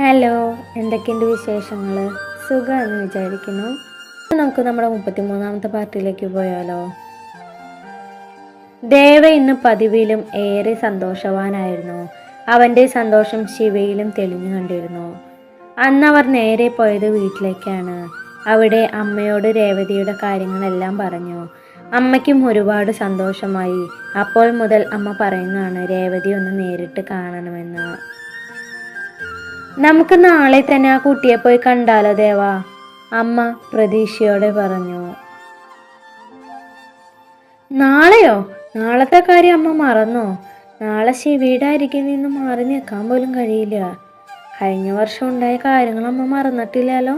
Hello, എന്തൊക്കെയുണ്ട് വിശേഷങ്ങൾ? സുഖമെന്ന് വിചാരിക്കുന്നു. നമുക്ക് നമ്മുടെ 33ാമത്തെ പാർട്ടിയിലേക്ക് പോയാലോ? ദേവ ഇന്ന് പതിവിലും ഏറെ സന്തോഷവാനായിരുന്നു. അവൻ്റെ സന്തോഷം ശിവയിലും തെളിഞ്ഞു കണ്ടിരുന്നു. അന്നവർ നേരെ പോയത് വീട്ടിലേക്കാണ്. അവിടെ അമ്മയോട് രേവതിയുടെ കാര്യങ്ങളെല്ലാം പറഞ്ഞു. അമ്മയ്ക്കും ഒരുപാട് സന്തോഷമായി. അപ്പോൾ മുതൽ അമ്മ പറയുന്നതാണ് രേവതി ഒന്ന് നേരിട്ട് കാണണമെന്ന്. നമുക്ക് നാളെ തന്നെ ആ കുട്ടിയെ പോയി കണ്ടാലോ ദേവാ? അമ്മ പ്രതീക്ഷയോടെ പറഞ്ഞു. നാളെയോ? നാളത്തെ കാര്യം അമ്മ മറന്നോ? നാളെ ശിവയുടെ അരികിൽ നിന്ന് മാറി നിൽക്കാൻ പോലും കഴിയില്ല. കഴിഞ്ഞ വർഷം ഉണ്ടായ കാര്യങ്ങൾ അമ്മ മറന്നിട്ടില്ലല്ലോ.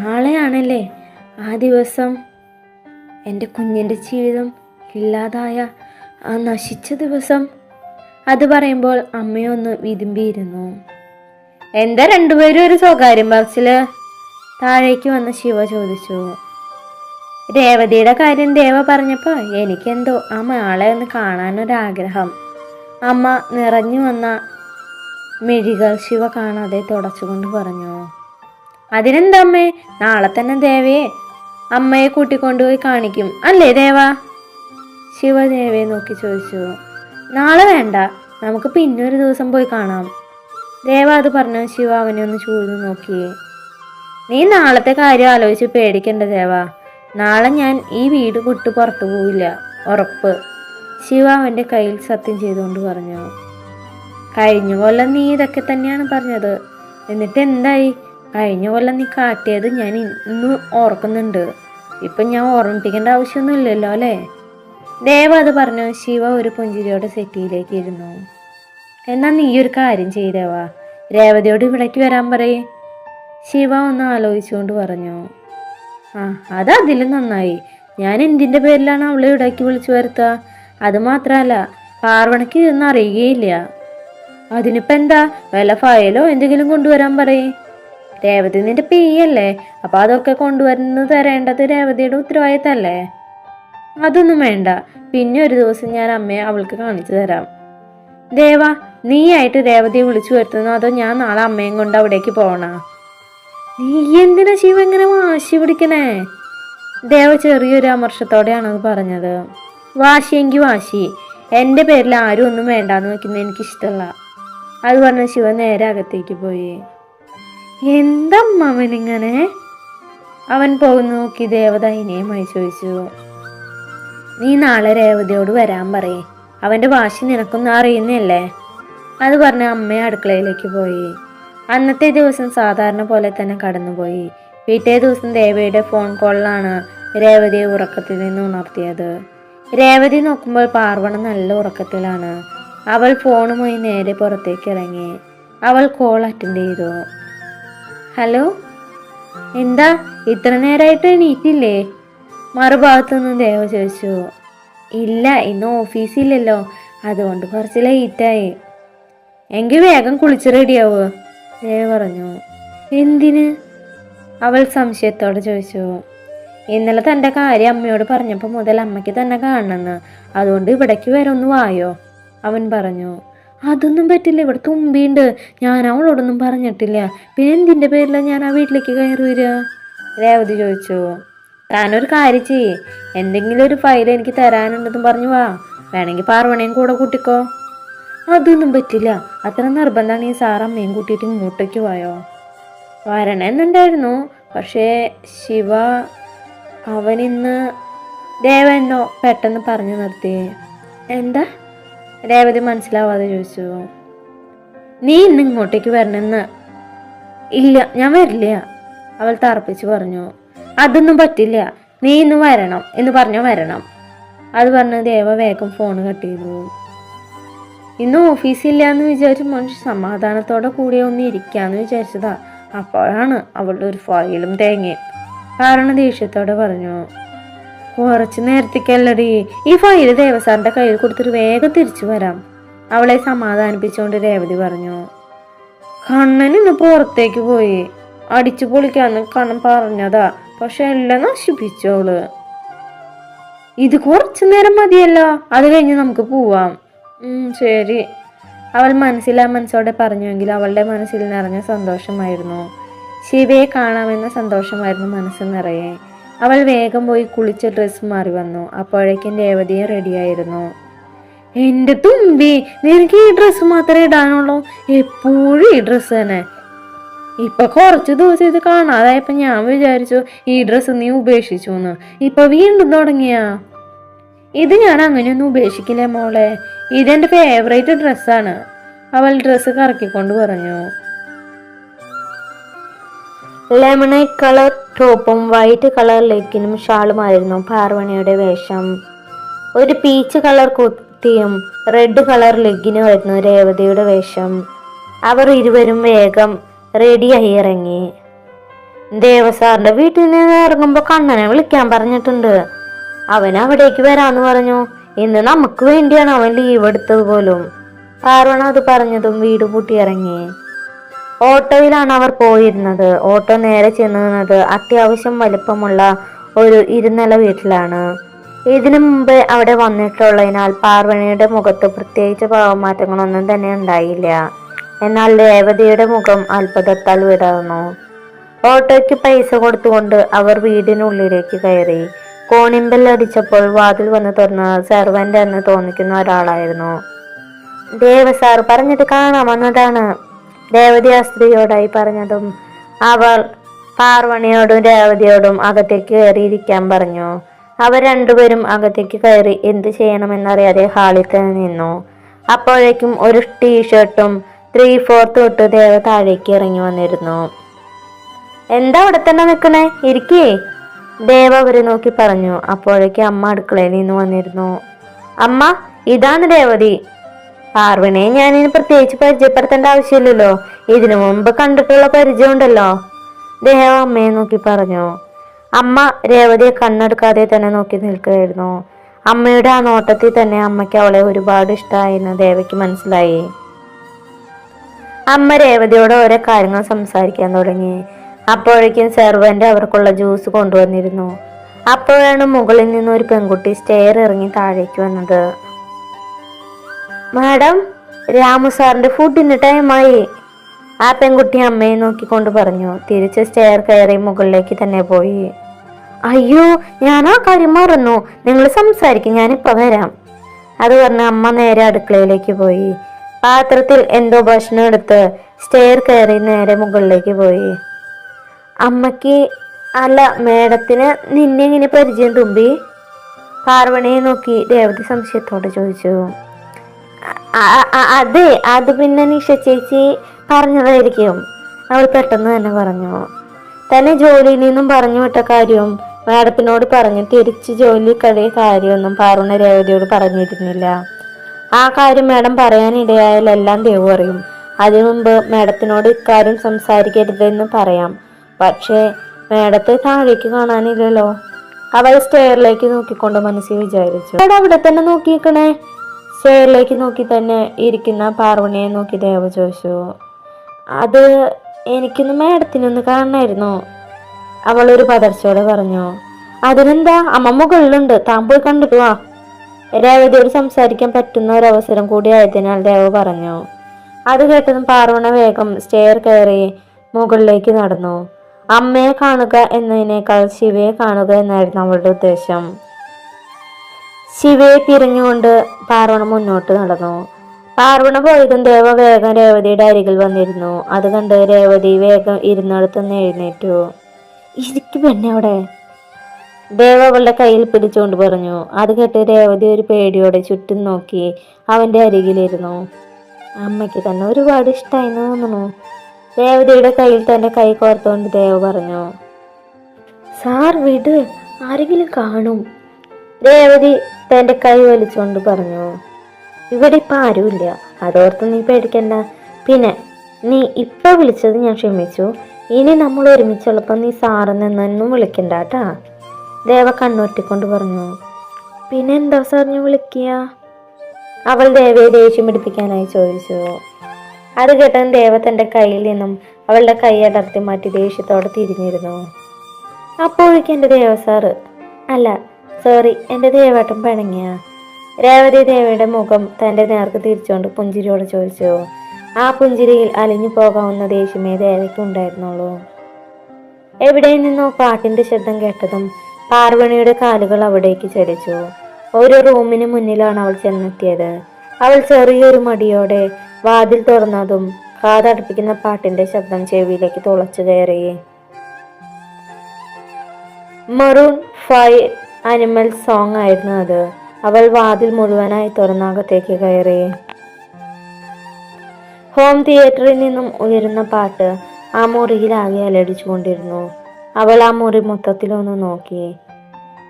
നാളെയാണല്ലേ ആ ദിവസം, എൻ്റെ കുഞ്ഞിൻ്റെ ജീവിതം ഇല്ലാതായ ആ നശിച്ച ദിവസം. അത് പറയുമ്പോൾ അമ്മയൊന്ന് വിതുമ്പിയിരുന്നു. എന്താ രണ്ടുപേരും ഒരു സ്വകാര്യം പറച്ചില്? താഴേക്ക് വന്ന ശിവ ചോദിച്ചു. രേവതിയുടെ കാര്യം ദേവ പറഞ്ഞപ്പോൾ എനിക്കെന്തോ ആ ആളെ ഒന്ന് കാണാനൊരാഗ്രഹം. അമ്മ നിറഞ്ഞു വന്ന മിഴികൾ ശിവ കാണാതെ തുടച്ചുകൊണ്ട് പറഞ്ഞു. അതിനെന്താ അമ്മേ, നാളെ തന്നെ ദേവയെ അമ്മയെ കൂട്ടിക്കൊണ്ടുപോയി കാണിക്കും അല്ലേ ദേവ? ശിവ ദേവയെ നോക്കി ചോദിച്ചു. നാളെ വേണ്ട, നമുക്ക് പിന്നെ ഒരു ദിവസം പോയി കാണാം. ദേവ അത് പറഞ്ഞു ശിവ അവനെ ഒന്ന് ചൂഴ്ന്നു നോക്കി. നീ നാളത്തെ കാര്യം ആലോചിച്ച് പേടിക്കണ്ട ദേവ. നാളെ ഞാൻ ഈ വീട് വിട്ടു പുറത്തു പോവില്ല, ഉറപ്പ്. ശിവ അവൻ്റെ കയ്യിൽ സത്യം ചെയ്തുകൊണ്ട് പറഞ്ഞു. കഴിഞ്ഞ കൊല്ലം നീ ഇതൊക്കെ തന്നെയാണ് പറഞ്ഞത്. എന്നിട്ട് എന്തായി? കഴിഞ്ഞ കൊല്ലം നീ കാട്ടിയത് ഞാൻ ഇന്ന് ഓർക്കുന്നുണ്ട്. ഇപ്പം ഞാൻ ഓർമ്മിപ്പിക്കേണ്ട ആവശ്യമൊന്നുമില്ലല്ലോ അല്ലേ? ദേവ അത് പറഞ്ഞു ശിവ ഒരു പുഞ്ചിരിയോടെ സെറ്റിയിലേക്ക് ഇരുന്നു. എന്നാൽ നീ ഒരു കാര്യം ചെയ്തേവാ, രേവതിയോട് ഇവിടേക്ക് വരാൻ പറയേ. ശിവ ഒന്ന് ആലോചിച്ചുകൊണ്ട് പറഞ്ഞു. അത് അതിലും നന്നായി. ഞാൻ എന്തിൻ്റെ പേരിലാണ് അവളെ ഇവിടേക്ക് വിളിച്ചു വരുത്തുക? അത് മാത്രമല്ല, പാർവണയ്ക്ക് ഇതൊന്നും അറിയുകയില്ല. അതിനിപ്പോൾ എന്താ, വല്ല ഫയലോ എന്തെങ്കിലും കൊണ്ടുവരാൻ പറയേ. രേവതി നിന്റെ പെയ്യല്ലേ, അപ്പം അതൊക്കെ കൊണ്ടുവരുന്നത് തരേണ്ടത് രേവതിയുടെ ഉത്തരവാദിത്തല്ലേ? അതൊന്നും വേണ്ട, പിന്നെ ഒരു ദിവസം ഞാൻ അമ്മയെ അവൾക്ക് കാണിച്ചു തരാം. ദേവ, നീയായിട്ട് രേവതിയെ വിളിച്ചു വരുത്തുന്നോ അതോ ഞാൻ നാളെ അമ്മയും കൊണ്ട് അവിടേക്ക് പോകണ? നീ എന്തിനാ ശിവ ഇങ്ങനെ വാശി പിടിക്കണേ? ദേവ ചെറിയൊരു അമർഷത്തോടെയാണ് അത് പറഞ്ഞത്. വാശിയെങ്കിൽ വാശി, എൻ്റെ പേരിൽ ആരും ഒന്നും വേണ്ടാന്ന് വെക്കുന്നത് എനിക്കിഷ്ടമല്ല. അത് പറഞ്ഞ ശിവ നേരെ അകത്തേക്ക് പോയി. എന്തമ്മ അവനിങ്ങനെ? അവൻ പോകുന്ന നോക്കി ദേവ ദയനീയമായി ചോദിച്ചു. നീ നാളെ രേവതിയോട് വരാൻ പറയേ. അവൻ്റെ വാശി നിനക്കൊന്നും അറിയുന്നല്ലേ? അത് പറഞ്ഞ് അമ്മയെ അടുക്കളയിലേക്ക് പോയി. അന്നത്തെ ദിവസം സാധാരണ പോലെ തന്നെ കടന്നുപോയി. പിറ്റേ ദിവസം ദേവയുടെ ഫോൺ കോളിലാണ് രേവതിയെ ഉറക്കത്തിൽ നിന്ന് ഉണർത്തിയത്. രേവതി നോക്കുമ്പോൾ പാർവണ നല്ല ഉറക്കത്തിലാണ്. അവൾ ഫോണുമായി നേരെ പുറത്തേക്ക് ഇറങ്ങി. അവൾ കോൾ അറ്റൻഡ് ചെയ്തു. ഹലോ, എന്താ ഇത്ര നേരമായിട്ട് എണീറ്റില്ലേ? മറുഭാഗത്തുനിന്ന് ദേവ ചോദിച്ചു. ഇല്ല, ഇന്ന് ഓഫീസില്ലല്ലോ, അതുകൊണ്ട് കുറച്ച് ലേറ്റായി. എങ്കിൽ വേഗം കുളിച്ച് റെഡിയാവോ? ദേവ പറഞ്ഞു. എന്തിന്? അവൾ സംശയത്തോടെ ചോദിച്ചു. ഇന്നലെ തൻ്റെ കാര്യം അമ്മയോട് പറഞ്ഞപ്പോൾ മുതൽ അമ്മയ്ക്ക് തന്നെ കാണണമെന്ന്, അതുകൊണ്ട് ഇവിടേക്ക് വരെ ഒന്ന് വായോ, അവൻ പറഞ്ഞു. അതൊന്നും പറ്റില്ല, ഇവിടെ തുമ്പിയുണ്ട്, ഞാൻ അവളോടൊന്നും പറഞ്ഞിട്ടില്ല. പിന്നെ എന്തിൻ്റെ പേരിലാണ് ഞാൻ ആ വീട്ടിലേക്ക് കയറി വരിക? രേവതി ചോദിച്ചു. താനൊരു കാര്യം ചെയ്യേ, എന്തെങ്കിലും ഒരു ഫയൽ എനിക്ക് തരാനുണ്ടെന്ന് പറഞ്ഞു വാ. വേണമെങ്കിൽ പാർവണയും കൂടെ കൂട്ടിക്കോ. അതൊന്നും പറ്റില്ല, അത്ര നിർബന്ധമാണ്. ഈ സാർ അമ്മയും കൂട്ടിയിട്ട് ഇങ്ങോട്ടേക്ക് പോയോ? വരണമെന്നുണ്ടായിരുന്നു, പക്ഷേ ശിവ അവനിന്ന്. ദേവനോ പെട്ടെന്ന് പറഞ്ഞു നിർത്തി. എന്താ? രേവതി മനസ്സിലാവാതെ ചോദിച്ചു. നീ ഇന്ന് ഇങ്ങോട്ടേക്ക് വരണമെന്ന്? ഇല്ല, ഞാൻ വരില്ല, അവൾ തറപ്പിച്ച് പറഞ്ഞു. അതൊന്നും പറ്റില്ല, നീ ഇന്ന് വരണം എന്ന് പറഞ്ഞാൽ വരണം. അത് പറഞ്ഞ് ദേവ വേഗം ഫോൺ കട്ട് ചെയ്തു. ഇന്ന് ഓഫീസില്ല എന്ന് വിചാരിച്ച് മനുഷ്യ സമാധാനത്തോടെ കൂടി ഒന്ന് ഇരിക്കാന്ന് വിചാരിച്ചതാ. അപ്പോഴാണ് അവളുടെ ഒരു ഫയലും തേങ്ങയും. കാരണം ദേഷ്യത്തോടെ പറഞ്ഞു. കുറച്ച് നേരത്തേക്കല്ലടി, ഈ ഫയല് ദേവസാറിന്റെ കയ്യിൽ കൊടുത്തിട്ട് വേഗം തിരിച്ചു വരാം, അവളെ സമാധാനിപ്പിച്ചുകൊണ്ട് രേവതി പറഞ്ഞു. കണ്ണൻ ഇന്ന് പുറത്തേക്ക് പോയി, അടിച്ചു പൊളിക്കാന്ന് കണ്ണൻ പറഞ്ഞതാ, പക്ഷെ എല്ലാം നശിപ്പിച്ചോള്. ഇത് കുറച്ചു നേരം മതിയല്ലോ, അത് കഴിഞ്ഞ് നമുക്ക് പോവാം. ശരി. അവൾ മനസ്സോടെ പറഞ്ഞുവെങ്കിൽ അവളുടെ മനസ്സിൽ നിറഞ്ഞ സന്തോഷമായിരുന്നു. ശിവയെ കാണാമെന്ന സന്തോഷമായിരുന്നു മനസ്സ് നിറയെ. അവൾ വേഗം പോയി കുളിച്ച് ഡ്രസ്സ് മാറി വന്നു. അപ്പോഴേക്കും രേവതിയും റെഡിയായിരുന്നു. എൻ്റെ തുമ്പി, നിനക്ക് ഈ ഡ്രസ്സ് മാത്രമേ ഇടാനുള്ളൂ? എപ്പോഴും ഈ ഡ്രസ്സ് തന്നെ. ഇപ്പൊ കുറച്ച് ദിവസം ഇത് കാണാതായപ്പോ ഞാൻ വിചാരിച്ചു ഈ ഡ്രസ്സ് നീ ഉപേക്ഷിച്ചു എന്ന്. ഇപ്പൊ വീണ്ടും തുടങ്ങിയ? ഇത് ഞാൻ അങ്ങനെയൊന്നും ഉപേക്ഷിക്കില്ല മോളെ, ഇതെന്റെ ഫേവറേറ്റ് ഡ്രസ്സാണ്. അവൾ ഡ്രസ്സ് കറക്കിക്കൊണ്ട് പറഞ്ഞു. ലെമണൈറ്റ് കളർ ടോപ്പും വൈറ്റ് കളർ ലെഗിനും ഷാളുമായിരുന്നു പാർവണിയുടെ വേഷം. ഒരു പീച്ച് കളർ കുർത്തിയും റെഡ് കളർ ലെഗിനുമായിരുന്നു രേവതിയുടെ വേഷം. അവർ ഇരുവരും വേഗം റെഡിയായി ഇറങ്ങി. ദേവസാറിന്റെ വീട്ടിൽ നിന്ന് ഇറങ്ങുമ്പോൾ കണ്ണനെ വിളിക്കാൻ പറഞ്ഞിട്ടുണ്ട്. അവൻ അവിടേക്ക് വരാന്ന് പറഞ്ഞു. ഇന്ന് നമുക്ക് വേണ്ടിയാണ് അവൻ ലീവ് എടുത്തത് പോലും. പാർവണ അത് പറഞ്ഞതും വീട് പൂട്ടി ഇറങ്ങി. ഓട്ടോയിലാണ് അവർ പോയിരുന്നത്. ഓട്ടോ നേരെ ചെന്ന് നിന്നത് അത്യാവശ്യം വലിപ്പമുള്ള ഒരു ഇരുനില വീട്ടിലാണ്. ഇതിനു മുമ്പ് അവിടെ വന്നിട്ടുള്ളതിനാൽ പാർവണിയുടെ മുഖത്ത് പ്രത്യേകിച്ച് ഭാവമാറ്റങ്ങളൊന്നും തന്നെ ഉണ്ടായില്ല. എന്നാൽ രേവതിയുടെ മുഖം അത്ഭുതത്താൽ വിടർന്നു. ഓട്ടോയ്ക്ക് പൈസ കൊടുത്തുകൊണ്ട് അവർ വീടിനുള്ളിലേക്ക് കയറി. കോണിമ്പൽ അടിച്ചപ്പോൾ വാതിൽ വന്ന് തുറന്ന സെർവന്റ് എന്ന് തോന്നിക്കുന്ന ഒരാളായിരുന്നു. ദേവസാർ പറഞ്ഞിട്ട് കാണാൻ വന്നതാണ്, രേവതി ആ സ്ത്രീയോടായി പറഞ്ഞതും അവൾ പാർവണിയോടും രേവതിയോടും അകത്തേക്ക് കയറിയിരിക്കാൻ പറഞ്ഞു. അവർ രണ്ടുപേരും അകത്തേക്ക് കയറി എന്ത് ചെയ്യണമെന്നറിയാതെ ഹാളിൽ തന്നെ നിന്നു. അപ്പോഴേക്കും ഒരു ടീഷർട്ടും 3/4 തൊട്ട് ദേവ താഴേക്ക് ഇറങ്ങി വന്നിരുന്നു. എന്താ അവിടെ തന്നെ നിൽക്കണേ, ഇരിക്കേ, ദേവ അവരെ നോക്കി പറഞ്ഞു. അപ്പോഴേക്ക് അമ്മ അടുക്കളയിൽ നിന്ന് വന്നിരുന്നു. അമ്മ, ഇതാണ് രേവതി. പാർവണിയെ ഞാനിന് പ്രത്യേകിച്ച് പരിചയപ്പെടുത്തേണ്ട ആവശ്യമില്ലല്ലോ, ഇതിനു മുമ്പ് കണ്ടിട്ടുള്ള പരിചയം ഉണ്ടല്ലോ, ദേവ അമ്മയെ നോക്കി പറഞ്ഞു. അമ്മ രേവതിയെ കണ്ണെടുക്കാതെ തന്നെ നോക്കി നിൽക്കുകയായിരുന്നു. അമ്മയുടെ ആ നോട്ടത്തിൽ തന്നെ അമ്മയ്ക്ക് അവളെ ഒരുപാട് ഇഷ്ടമായെന്ന് ദേവയ്ക്ക് മനസ്സിലായി. അമ്മ രേവതിയോട് ഓരോ കാര്യങ്ങൾ സംസാരിക്കാൻ തുടങ്ങി. അപ്പോഴേക്കും സെർവന്റ് അവർക്കുള്ള ജ്യൂസ് കൊണ്ടുവന്നിരുന്നു. അപ്പോഴാണ് മുകളിൽ നിന്ന് ഒരു പെൺകുട്ടി സ്റ്റെയർ ഇറങ്ങി താഴേക്ക് വന്നത്. മാഡം, രാമു സാറിന്റെ ഫുഡിന് ടൈമായി, ആ പെൺകുട്ടി അമ്മയെ നോക്കിക്കൊണ്ട് പറഞ്ഞു. തിരിച്ച് സ്റ്റെയർ കയറി മുകളിലേക്ക് തന്നെ പോയി. അയ്യോ, ഞാൻ ആ കാര്യം മറന്നു, നിങ്ങൾ സംസാരിക്കും, ഞാനിപ്പോ വരാം, അത് പറഞ്ഞ് അമ്മ നേരെ അടുക്കളയിലേക്ക് പോയി. പാത്രത്തിൽ എന്തോ ഭക്ഷണം എടുത്ത് സ്റ്റെയർ കയറി നേരെ മുകളിലേക്ക് പോയി. അമ്മയ്ക്ക്, അല്ല മേഡത്തിന് നിന്നെ എങ്ങനെ പരിചയം തുമ്പി? പാർവണിയെ നോക്കി രേവതി സംശയത്തോടെ ചോദിച്ചു. അതെ, അത് പിന്നെ നിഷ ചേച്ചി പറഞ്ഞതായിരിക്കും, അവൾ പെട്ടെന്ന് തന്നെ പറഞ്ഞു. തന്നെ ജോലിയിൽ നിന്നും പറഞ്ഞു വിട്ട കാര്യവും മാഡത്തിനോട് പറഞ്ഞു തിരിച്ച് ജോലി കഴിയ കാര്യമൊന്നും പാർവണ രേവതിയോട് പറഞ്ഞിരുന്നില്ല. ആ കാര്യം മാഡം പറയാനിടയായാൽ എല്ലാം ദേവു അറിയും. അതിനു മുമ്പ് മാഡത്തിനോട് ഇക്കാര്യം സംസാരിക്കരുതെന്ന് പറയാം, പക്ഷേ മാഡത്തെ താഴേക്ക് കാണാനില്ലല്ലോ, അവൾ സ്റ്റെയറിലേക്ക് നോക്കിക്കൊണ്ട് മനസ്സിൽ വിചാരിച്ചു. അവിടെ തന്നെ നോക്കിയിരിക്കണേ, സ്റ്റെയറിലേക്ക് നോക്കി തന്നെ ഇരിക്കുന്ന പാർവണിയെ നോക്കി ദേവ ചോദിച്ചു. അത് എനിക്കൊന്ന് മാഡത്തിനൊന്ന് കാണണമായിരുന്നു, അവളൊരു പതർച്ചയോടെ പറഞ്ഞു. അതിനെന്താ, അമ്മ മുകളിലുണ്ട്, താൻ പോയി കണ്ടിട്ട് വാ, രേവതിയോട് സംസാരിക്കാൻ പറ്റുന്ന ഒരവസരം കൂടി ആയതിനാൽ ദേവ പറഞ്ഞു. അത് കേട്ടതും പാർവണ വേഗം സ്റ്റെയർ കയറി മുകളിലേക്ക് നടന്നു. അമ്മയെ കാണുക എന്നതിനേക്കാൾ ശിവയെ കാണുക എന്നായിരുന്നു അവളുടെ ഉദ്ദേശം. ശിവയെ തിരിഞ്ഞുകൊണ്ട് പാർവണ മുന്നോട്ട് നടന്നു. പാർവണ പോയതും ദേവ വേഗം രേവതിയുടെ അരികിൽ വന്നിരുന്നു. അത് കണ്ട് രേവതി വേഗം ഇരുന്നിടത്തുനിന്ന് എഴുന്നേറ്റു. ഇരിക്കു പെണ്ണെ അവിടെ, ദേവ അവളുടെ കയ്യിൽ പിടിച്ചുകൊണ്ട് പറഞ്ഞു. അത് കേട്ട് രേവതി ഒരു പേടിയോടെ ചുറ്റും നോക്കി അവന്റെ അരികിലിരുന്നു. അമ്മയ്ക്ക് തന്നെ ഒരുപാട് ഇഷ്ടമായി തോന്നുന്നു, രേവതിയുടെ കയ്യിൽ തന്റെ കൈ കോർത്തുകൊണ്ട് ദേവ പറഞ്ഞു. സാർ വിട്, ആരെങ്കിലും കാണും, രേവതി തന്റെ കൈ വലിച്ചുകൊണ്ട് പറഞ്ഞു. ഇവിടെ ഇപ്പം ആരുമില്ല, അതോർത്ത് നീ പേടിക്കണ്ട. പിന്നെ നീ ഇപ്പൊ വിളിച്ചത് ഞാൻ ക്ഷമിച്ചു, ഇനി നമ്മൾ ഒരുമിച്ചുള്ളപ്പോൾ നീ സാറെന്നൊന്നും വിളിക്കണ്ടാട്ടാ, ദേവ കണ്ണൊറ്റിക്കൊണ്ട് പറഞ്ഞു. പിന്നെ എന്താ സാറിന് വിളിക്കുക, അവൾ ദേവയെ ദേഷ്യം പിടിപ്പിക്കാനായി ചോദിച്ചു. അത് കേട്ടതും ദേവ തന്റെ കയ്യിൽ നിന്നും അവളുടെ കൈ അടർത്തി മാറ്റി ദേഷ്യത്തോടെ തിരിഞ്ഞിരുന്നു. അപ്പോഴേക്കും എൻ്റെ ദേവ സാറ്, അല്ല സോറി, എൻ്റെ ദേവേട്ടൻ പിണങ്ങിയ, രേവതി ദേവിയുടെ മുഖം തൻ്റെ നേർക്ക് തിരിച്ചുകൊണ്ട് പുഞ്ചിരിയോട് ചോദിച്ചു. ആ പുഞ്ചിരിയിൽ അലിഞ്ഞു പോകാവുന്ന ദേഷ്യമേ ദേവയ്ക്ക് ഉണ്ടായിരുന്നുള്ളൂ. എവിടെ നിന്നോ പാട്ടിന്റെ ശബ്ദം കേട്ടതും പാർവണിയുടെ കാലുകൾ അവിടേക്ക് ചലിച്ചു. ഒരു റൂമിന് മുന്നിലാണ് അവൾ ചെന്നെത്തിയത്. അവൾ ചെറിയൊരു മടിയോടെ വാതിൽ തുറന്നതും കാതടപ്പിക്കുന്ന പാട്ടിന്റെ ശബ്ദം ചെവിയിലേക്ക് തുളച്ചു കയറി. മറൂൺ 5 അനിമൽ സോങ് ആയിരുന്നു അത്. അവൾ വാതിൽ മുഴുവനായി തുറന്നകത്തേക്ക് കയറി. ഹോം തിയേറ്ററിൽ നിന്നും ഉയരുന്ന പാട്ട് ആ മുറിയിലാകെ അലടിച്ചുകൊണ്ടിരുന്നു. അവൾ ആ മുറി മൊത്തത്തിലൊന്ന് നോക്കി.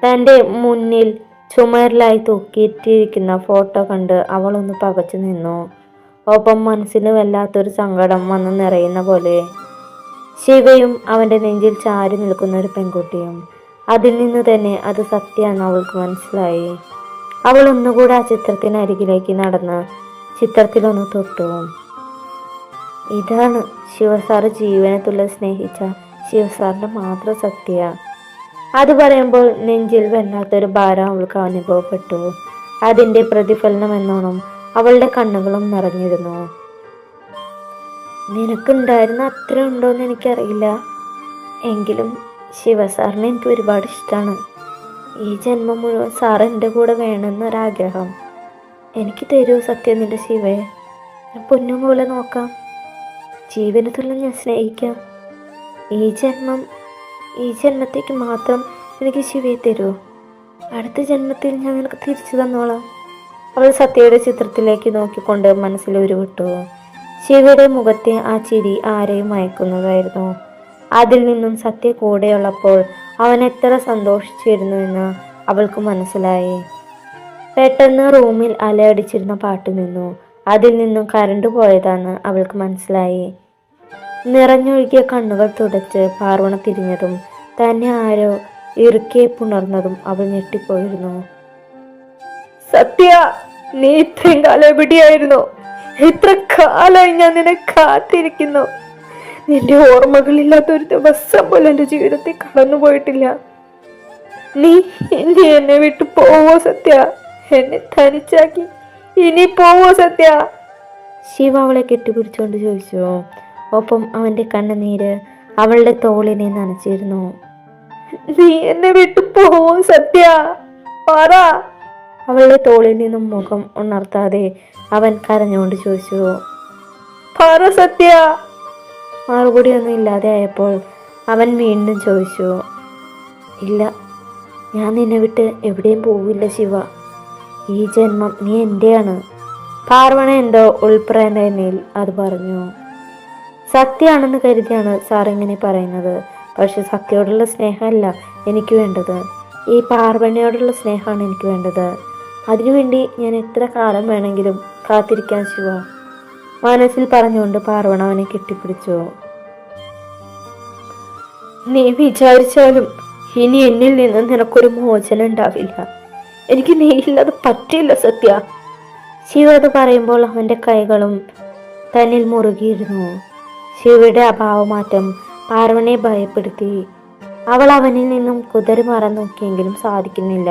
തൻ്റെ മുന്നിൽ ചുമരിലായി തൂക്കിയിട്ടിരിക്കുന്ന ഫോട്ടോ കണ്ട് അവൾ ഒന്ന് പകച്ചു നിന്നു. ഒപ്പം മനസ്സിന് വല്ലാത്തൊരു സങ്കടം വന്ന് നിറയുന്ന പോലെ. ശിവയും അവൻ്റെ നെഞ്ചിൽ ചാരി നിൽക്കുന്ന ഒരു പെൺകുട്ടിയും. അതിൽ നിന്ന് തന്നെ അത് സത്യമാണെന്ന് അവൾക്ക് മനസ്സിലായി. അവൾ ഒന്നുകൂടെ ആ ചിത്രത്തിനരികിലേക്ക് നടന്ന് ചിത്രത്തിലൊന്ന് തൊട്ടു. ഇതാണ് ശിവസാറ് ജീവനത്തുള്ള സ്നേഹിച്ച ശിവസാറിന്റെ മാത്രം സത്യ. അത് പറയുമ്പോൾ നെഞ്ചിൽ വല്ലാത്തൊരു ഭാരം അവൾക്ക് അനുഭവപ്പെട്ടു. അതിൻ്റെ പ്രതിഫലനം എന്നോണം അവളുടെ കണ്ണുകളും നിറഞ്ഞിരുന്നു. നിനക്കുണ്ടായിരുന്ന അത്ര ഉണ്ടോയെന്ന് എനിക്കറിയില്ല. എങ്കിലും ശിവസാറിനെ എനിക്ക് ഒരുപാട് ഇഷ്ടമാണ്. ഈ ജന്മം മുഴുവൻ സാർ എൻ്റെ കൂടെ വേണമെന്നൊരാഗ്രഹം. എനിക്ക് തരൂ സത്യം നിന്റെ ശിവയെ. ഞാൻ പൊന്നു പോലെ നോക്കാം. ജീവനത്തുള്ള ഞാൻ സ്നേഹിക്കാം. ഈ ജന്മത്തേക്ക് മാത്രം എനിക്ക് ശിവയെ തരൂ. അടുത്ത ജന്മത്തിൽ ഞാൻ നിനക്ക് തിരിച്ചു തന്നോളാം. അവൾ സത്യയുടെ ചിത്രത്തിലേക്ക് നോക്കിക്കൊണ്ട് മനസ്സിൽ ഉരുവിട്ടു. ശിവയുടെ മുഖത്തെ ആ ചിരി ആരെയും മയക്കുന്നതായിരുന്നു. അതിൽ നിന്നും സത്യ കൂടെയുള്ളപ്പോൾ അവൻ എത്ര സന്തോഷിച്ചിരുന്നു എന്ന് അവൾക്ക് മനസ്സിലായി. പെട്ടെന്ന് റൂമിൽ അലയടിച്ചിരുന്ന പാട്ട് നിന്നു. അതിൽ നിന്നും കരണ്ട് പോയതാണെന്ന് അവൾക്ക് മനസ്സിലായി. നിറഞ്ഞൊഴുകിയ കണ്ണുകൾ തുടച്ച് പാർവണ തിരിഞ്ഞതും തന്നെ ആരോ ഇറുക്കെ പുണർന്നതും അവൾ ഞെട്ടിപ്പോയിരുന്നു. സത്യ, നീ ഇത്രയും കാലം എവിടെയായിരുന്നു? എത്ര കാലമായി ഞാൻ നിന്നെ കാത്തിരിക്കുന്നു. നിന്റെ ഓർമ്മകളില്ലാത്തൊരു ദിവസം പോലും എൻ്റെ ജീവിതത്തിൽ കടന്നുപോയിട്ടില്ല. നീ എന്നെ വിട്ടു പോവോ സത്യ? എന്നെ തനിച്ചാക്കി ഇനി പോവോ സത്യ? ശിവ അവളെ കെട്ടിപ്പിടിച്ചുകൊണ്ട് ചോദിച്ചു. ഒപ്പം അവൻ്റെ കണ്ണുനീര് അവളുടെ തോളിനെ നനച്ചിരുന്നു. നീ എന്നെ വിട്ടു പോവോ സത്യ? പറ. അവളുടെ തോളിൽ നിന്നും മുഖം ഉണർത്താതെ അവൻ കരഞ്ഞുകൊണ്ട് ചോദിച്ചു. പറ സത്യ. മറുപടി ഒന്നും ഇല്ലാതെ ആയപ്പോൾ അവൻ വീണ്ടും ചോദിച്ചു. ഇല്ല, ഞാൻ നിന്നെ വിട്ട് എവിടെയും പോവില്ല ശിവ. ഈ ജന്മം നീ എൻ്റെയാണ്. പാർവണ എന്തോ ഉൾപ്രേരണയിൽ അത് പറഞ്ഞു. സത്യമാണെന്ന് കരുതിയാണ് സാർ ഇങ്ങനെ പറയുന്നത്. പക്ഷെ സത്യയോടുള്ള സ്നേഹമല്ല എനിക്ക് വേണ്ടത്. ഈ പാർവണയോടുള്ള സ്നേഹമാണ് എനിക്ക് വേണ്ടത്. അതിനുവേണ്ടി ഞാൻ എത്ര കാലം വേണമെങ്കിലും കാത്തിരിക്കാൻ ശിവ, മനസ്സിൽ പറഞ്ഞുകൊണ്ട് പാർവണ അവനെ കെട്ടിപ്പിടിച്ചു. നീ വിചാരിച്ചാലും ഇനി എന്നിൽ നിന്ന് നിനക്കൊരു മോചനം ഉണ്ടാവില്ല. എനിക്ക് നീ ഇല്ലാതെ പറ്റില്ല സത്യ. ശിവ അത് പറയുമ്പോൾ അവൻ്റെ കൈകളും തന്നിൽ മുറുകിയിരുന്നു. ശിവയുടെ അഭാവമാറ്റം പാർവണയെ ഭയപ്പെടുത്തി. അവൾ അവനിൽ നിന്നും കുതറി മാറാൻ നോക്കിയെങ്കിലും സാധിക്കുന്നില്ല.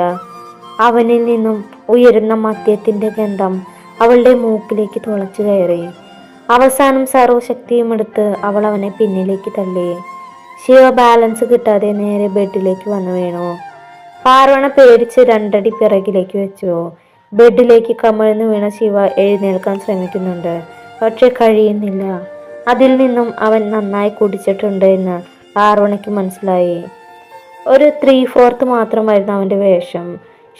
അവനിൽ നിന്നും ഉയരുന്ന മദ്യത്തിൻ്റെ ഗന്ധം അവളുടെ മൂക്കിലേക്ക് തുളച്ചു കയറി. അവസാനം സർവശക്തിയും എടുത്ത് അവൾ അവനെ പിന്നിലേക്ക് തള്ളി. ശിവ ബാലൻസ് കിട്ടാതെ നേരെ ബെഡിലേക്ക് വന്നു വീണു. പാർവണ പേടിച്ച് 2 അടി പിറകിലേക്ക് വെച്ചു. ബെഡിലേക്ക് കമിഴ്ന്നു വീണ ശിവ എഴുന്നേൽക്കാൻ ശ്രമിക്കുന്നുണ്ട്. പക്ഷെ കഴിയുന്നില്ല. അതിൽ നിന്നും അവൻ നന്നായി കുടിച്ചിട്ടുണ്ട് എന്ന് പാർവണയ്ക്ക് മനസ്സിലായി. ഒരു 3/4 മാത്രമായിരുന്നു അവൻ്റെ വേഷം.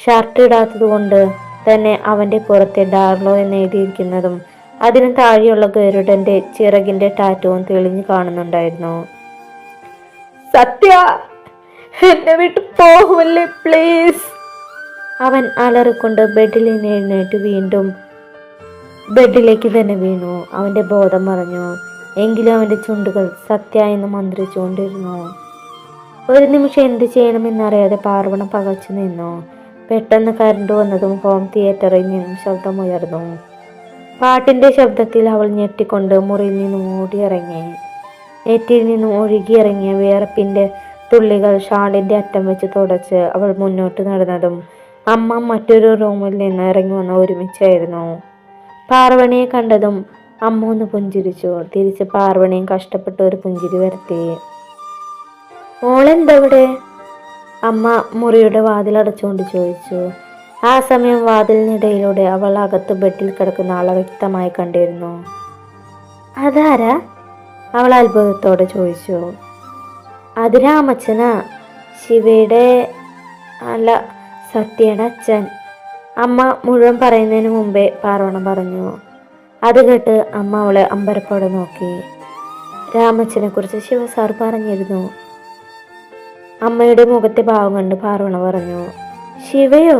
ഷർട്ട് ഇടാത്തത് കൊണ്ട് തന്നെ അവൻ്റെ പുറത്തെ ഡാർലോ എന്ന് എഴുതിയിരിക്കുന്നതും അതിന് താഴെയുള്ള ഗരുഡന്റെ ചിറകിന്റെ ടാറ്റുവും തെളിഞ്ഞു കാണുന്നുണ്ടായിരുന്നു. സത്യ, എന്നെ വിട്ട് പോവല്ലേ പ്ലീസ്. അവൻ അലറിക്കൊണ്ട് ബെഡിൽ നിന്ന് എഴുന്നേറ്റ് വീണ്ടും ബെഡിലേക്ക് തന്നെ വീണു. അവൻ്റെ ബോധം മറഞ്ഞു. എങ്കിലും അവൻ്റെ ചുണ്ടുകൾ സത്യ എന്ന് മന്ത്രിച്ചുകൊണ്ടിരുന്നു. ഒരു നിമിഷം എന്ത് ചെയ്യണമെന്നറിയാതെ പാർവണ പകച്ചു നിന്നു. പെട്ടെന്ന് കരണ്ട് വന്നതും ഹോം തിയേറ്ററിൽ നിന്നും ശബ്ദമുയർന്നു. പാട്ടിൻ്റെ ശബ്ദത്തിൽ അവൾ ഞെട്ടിക്കൊണ്ട് മുറിയിൽ നിന്നും ഓടിയിറങ്ങി. നെറ്റിയിൽ നിന്നും ഒഴുകിയിറങ്ങിയ വിയർപ്പിൻ്റെ തുള്ളികൾ ഷാളിൻ്റെ അറ്റം വെച്ച് തുടച്ച് അവൾ മുന്നോട്ട് നടന്നതും അമ്മ മറ്റൊരു റൂമിൽ നിന്ന് ഇറങ്ങി വന്ന് ഒരുമിച്ചായിരുന്നു. പാർവണിയെ കണ്ടതും അമ്മ ഒന്ന് പുഞ്ചിരിച്ചു. തിരിച്ച് പാർവണിയും കഷ്ടപ്പെട്ട് ഒരു പുഞ്ചിരി വരുത്തി. മോളെന്തവിടെ? അമ്മ മുറിയുടെ വാതിൽ അടച്ചുകൊണ്ട് ചോദിച്ചു. ആ സമയം വാതിലിനിടയിലൂടെ അവൾ അകത്ത് ബെഡിൽ കിടക്കുന്ന ആളെ വ്യക്തമായി കണ്ടിരുന്നു. അതാരാ? അവൾ അത്ഭുതത്തോടെ ചോദിച്ചു. അത് രാമച്ചനാ, ശിവയുടെ അല്ല സത്യയുടെ അച്ഛൻ. അമ്മ മുഴുവൻ പറയുന്നതിന് മുമ്പേ പാർവണ പറഞ്ഞു. അത് കേട്ട് അമ്മ അവളെ അമ്പരപ്പോടെ നോക്കി. രാമച്ചനെ കുറിച്ച് ശിവസാർ പറഞ്ഞിരുന്നു. അമ്മയുടെ മുഖത്തെ ഭാവം കണ്ട് പാർവണ പറഞ്ഞു. ശിവയോ?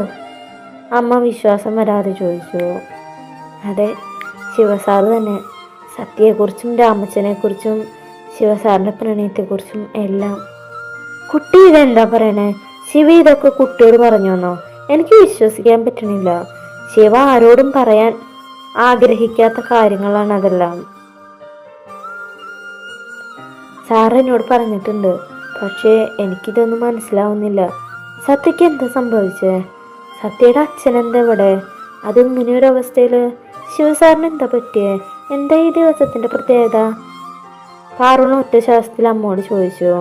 അമ്മ വിശ്വാസം വരാതെ ചോദിച്ചു. അതെ, ശിവസാർ തന്നെ. സത്യയെക്കുറിച്ചും രാമച്ചനെക്കുറിച്ചും ശിവസാറിൻ്റെ പ്രണയത്തെക്കുറിച്ചും എല്ലാം. കുട്ടി ഇതെന്താ പറയണേ? ശിവ ഇതൊക്കെ കുട്ടിയോട് പറഞ്ഞോന്നോ? എനിക്ക് വിശ്വസിക്കാൻ പറ്റണില്ല. ശിവ ആരോടും പറയാൻ ആഗ്രഹിക്കാത്ത കാര്യങ്ങളാണ് അതെല്ലാം. സാർ എന്നോട് പറഞ്ഞിട്ടുണ്ട്, പക്ഷേ എനിക്കിതൊന്നും മനസ്സിലാവുന്നില്ല. സത്യക്ക് എന്താ സംഭവിച്ചേ? സത്യയുടെ അച്ഛൻ എന്താ ഇവിടെ? അതിങ്ങനെയൊരു അവസ്ഥയിൽ ശിവസാറിന് എന്താ പറ്റിയേ? എന്താ ഈ ദിവസത്തിന്റെ പ്രത്യേകത? പാറുണ ഒറ്റ ശ്വാസത്തിൽ അമ്മോട് ചോദിച്ചു.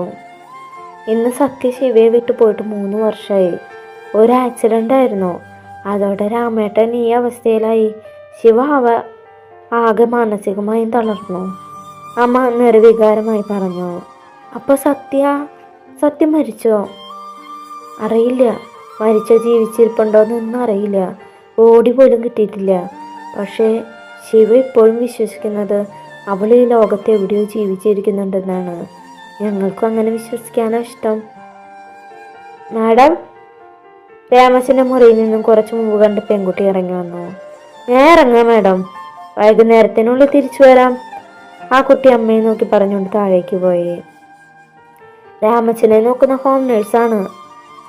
ഇന്ന് സത്യ ശിവയെ വിട്ടു പോയിട്ട് 3 വർഷമായി. ഒരു ആക്സിഡന്റ് ആയിരുന്നു. അതോടെ രാമേട്ടൻ ഈ അവസ്ഥയിലായി. ശിവ ആകെ മാനസികമായും തളർന്നു. അമ്മ നിർവികാരമായി പറഞ്ഞു. അപ്പൊ സത്യം മരിച്ചോ? അറിയില്ല. മരിച്ചോ ജീവിച്ചിരിപ്പുണ്ടോന്നൊന്നും അറിയില്ല. ബോഡി പോലും കിട്ടിയിട്ടില്ല. പക്ഷേ ശിവ ഇപ്പോഴും വിശ്വസിക്കുന്നത് അവൾ ഈ ലോകത്ത് എവിടെയോ ജീവിച്ചിരിക്കുന്നുണ്ടെന്നാണ്. ഞങ്ങൾക്കും അങ്ങനെ വിശ്വസിക്കാനോ ഇഷ്ടം. മാഡം, രാമച്ചൻ്റെ മുറിയിൽ നിന്നും കുറച്ച് മുമ്പ് കണ്ട് പെൺകുട്ടി ഇറങ്ങി വന്നു. ഞാൻ ഇറങ്ങാം മാഡം, വൈകുന്നേരത്തിനുള്ളിൽ തിരിച്ചു വരാം. ആ കുട്ടി അമ്മയെ നോക്കി പറഞ്ഞുകൊണ്ട് താഴേക്ക് പോയി. രാമച്ചനെ നോക്കുന്ന ഹോം നേഴ്സാണ്.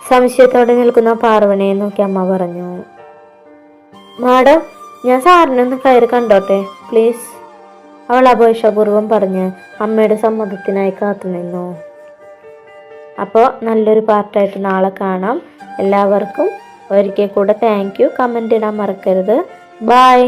സംശയത്തോടെ നിൽക്കുന്ന പാർവണിയെ നോക്കി അമ്മ പറഞ്ഞു. മാഡം, ഞാൻ സാറിനൊന്ന് കയറി കണ്ടോട്ടെ പ്ലീസ്? അവൾ അപേക്ഷാപൂർവം പറഞ്ഞ് അമ്മയുടെ സമ്മതത്തിനായി കാത്തുനിന്നു. അപ്പോൾ നല്ലൊരു പാർട്ടായിട്ട് നാളെ കാണാം. എല്ലാവർക്കും ഒരിക്കൽ കൂടെ താങ്ക് യു. കമൻ്റ് ഇടാൻ മറക്കരുത്. ബൈ.